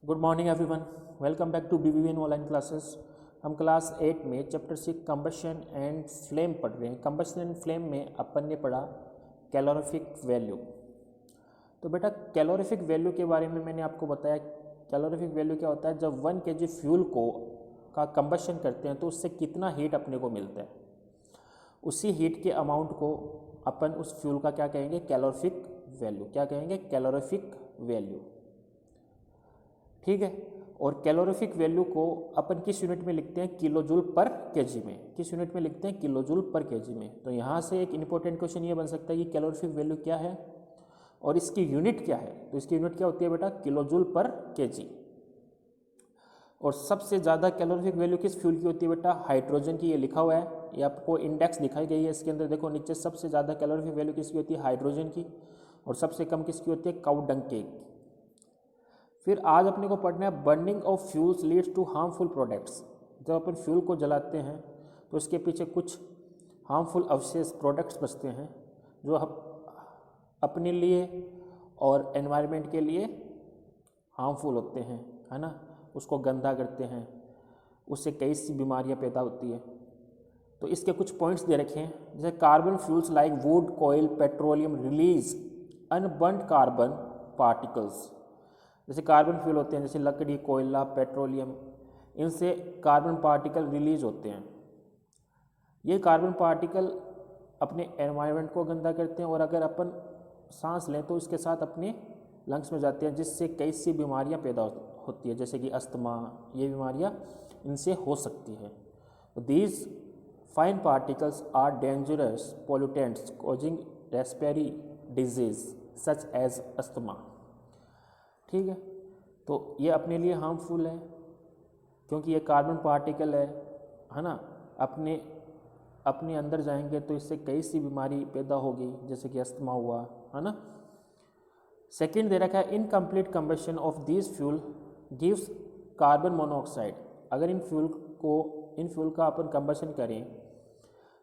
Good morning everyone, welcome back to BBN online classes. हम class 8 में chapter 6 combustion and flame पढ़ रहे हैं। कंबशन एंड फ्लेम में अपन ने पढ़ा कैलोरीफिक वैल्यू। तो बेटा कैलोरीफिक वैल्यू के बारे में मैंने आपको बताया। कैलोरीफिक वैल्यू क्या होता है? जब 1 kg फ्यूल का कंबशन करते हैं तो उससे कितना हीट अपने को मिलता है, उसी हीट के अमाउंट को अपन उस फ्यूल का क्या कहेंगे? Calorific value. क्या कहेंगे? Calorific value. ठीक है। और कैलोरीफिक वैल्यू को अपन किस यूनिट में लिखते हैं? किलो जूल पर केजी में। किस यूनिट में लिखते हैं? किलो जूल पर केजी में। तो यहाँ से एक इंपॉर्टेंट क्वेश्चन ये बन सकता है कि कैलोरीफिक वैल्यू क्या है और इसकी यूनिट क्या है। तो इसकी यूनिट क्या होती है बेटा? किलो जूल पर केजी। और सबसे ज़्यादा कैलोरीफिक वैल्यू किस फ्यूल की होती है बेटा? हाइड्रोजन की। ये लिखा हुआ है, ये आपको इंडेक्स दिखाई गई है इसके अंदर। देखो नीचे, सबसे ज़्यादा कैलोरीफिक वैल्यू किसकी होती है? हाइड्रोजन की। और सबसे कम किसकी होती है? काऊ डंग की। फिर आज अपने को पढ़ना है burning of fuels leads to harmful products. जब अपन फ्यूल को जलाते हैं तो इसके पीछे कुछ हार्मफुल अवशेष प्रोडक्ट्स बचते हैं जो अपने लिए और एनवायरनमेंट के लिए हार्मफुल होते हैं, है ना। उसको गंदा करते हैं, उससे कई सी बीमारियां पैदा होती है। तो इसके कुछ पॉइंट्स दे रखे हैं, जैसे कार्बन फ्यूल्स लाइक वुड, कोयल, petroleum release unburned carbon particles. जैसे कार्बन फ्यूल होते हैं, जैसे लकड़ी, कोयला, पेट्रोलियम, इनसे कार्बन पार्टिकल रिलीज होते हैं। ये कार्बन पार्टिकल अपने एनवायरनमेंट को गंदा करते हैं और अगर अपन सांस लें तो इसके साथ अपने लंग्स में जाते हैं, जिससे कई सी बीमारियां पैदा होती है, जैसे कि अस्थमा। ये बीमारियां इनसे हो सकती है। These fine particles are dangerous pollutants causing respiratory disease such as asthma. ठीक है। तो ये अपने लिए हार्मफुल है क्योंकि ये कार्बन पार्टिकल है ना। अपने अंदर जाएंगे तो इससे कई सी बीमारी पैदा होगी, जैसे कि अस्थमा हुआ, है ना। सेकंड दे रखा है incomplete combustion of this fuel gives carbon monoxide. अगर इन फ्यूल का अपन कंबशन करें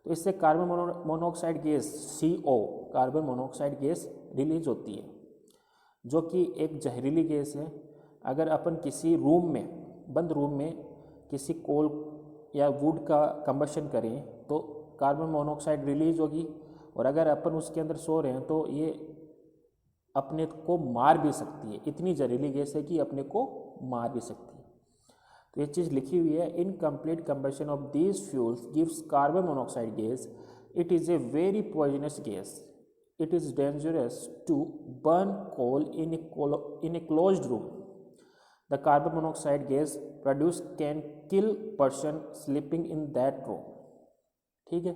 तो इससे carbon monoxide gas CO, carbon monoxide gas release होती है, जो कि एक जहरीली गैस है। अगर अपन किसी रूम में, बंद रूम में किसी कोल या वुड का कंबशन करें तो कार्बन मोनोऑक्साइड रिलीज होगी, और अगर अपन उसके अंदर सो रहे हैं तो ये अपने को मार भी सकती है। इतनी जहरीली गैस है कि अपने को मार भी सकती है। तो ये चीज़ लिखी हुई है, incomplete combustion of these fuels gives carbon monoxide gas. It is a very poisonous gas. It is dangerous to burn coal in a closed room. The carbon monoxide gas produced can kill person sleeping in that room. ठीक है।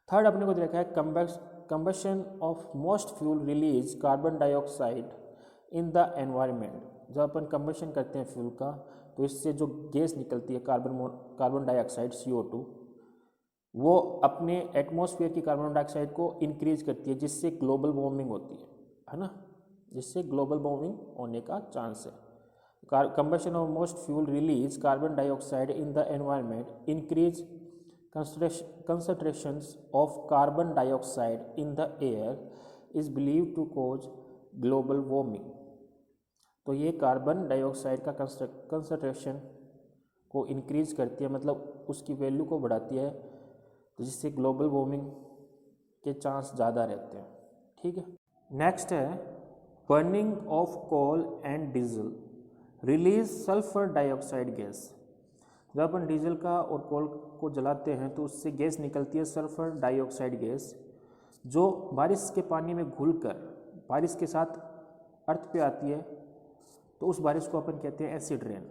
Third अपने को देखा है combustion of most fuel release carbon dioxide in the environment. जब अपन combustion करते हैं fuel का तो इससे जो गैस निकलती है कार्बन डाइऑक्साइड CO2, वो अपने एटमॉस्फेयर की कार्बन डाइऑक्साइड को इंक्रीज करती है, जिससे ग्लोबल वार्मिंग होती है ना। जिससे ग्लोबल वार्मिंग होने का चांस है। Combustion of most fuel release carbon dioxide in the environment increase concentrations of carbon dioxide in the air is believe to cause global warming. तो ये कार्बन डाइऑक्साइड का कंसंट्रेशन को इंक्रीज करती है, मतलब उसकी वैल्यू को बढ़ाती है, तो जिससे ग्लोबल वार्मिंग के चांस ज़्यादा रहते हैं। ठीक है। नेक्स्ट है burning of coal and diesel release sulphur dioxide gas. जब अपन डीजल का और कोल को जलाते हैं तो उससे गैस निकलती है सल्फर डाइऑक्साइड गैस, जो बारिश के पानी में घुलकर बारिश के साथ अर्थ पे आती है। तो उस बारिश को अपन कहते हैं एसिड रेन,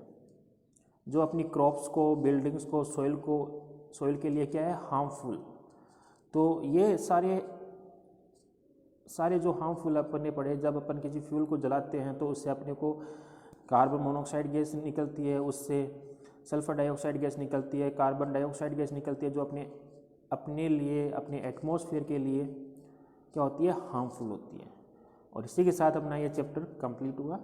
जो अपनी क्रॉप्स को, बिल्डिंग्स को, सॉइल के लिए क्या है? हार्मफुल। तो ये सारे जो हार्मफुल अपन ने पढ़े, जब अपन किसी फ्यूल को जलाते हैं तो उससे अपने को कार्बन मोनोऑक्साइड गैस निकलती है, उससे सल्फर डाइऑक्साइड गैस निकलती है, कार्बन डाइऑक्साइड गैस निकलती है, जो अपने लिए, अपने एटमॉस्फेयर के लिए क्या होती है? हार्मफुल होती है। और इसी के साथ अपना ये चैप्टर कंप्लीट हुआ।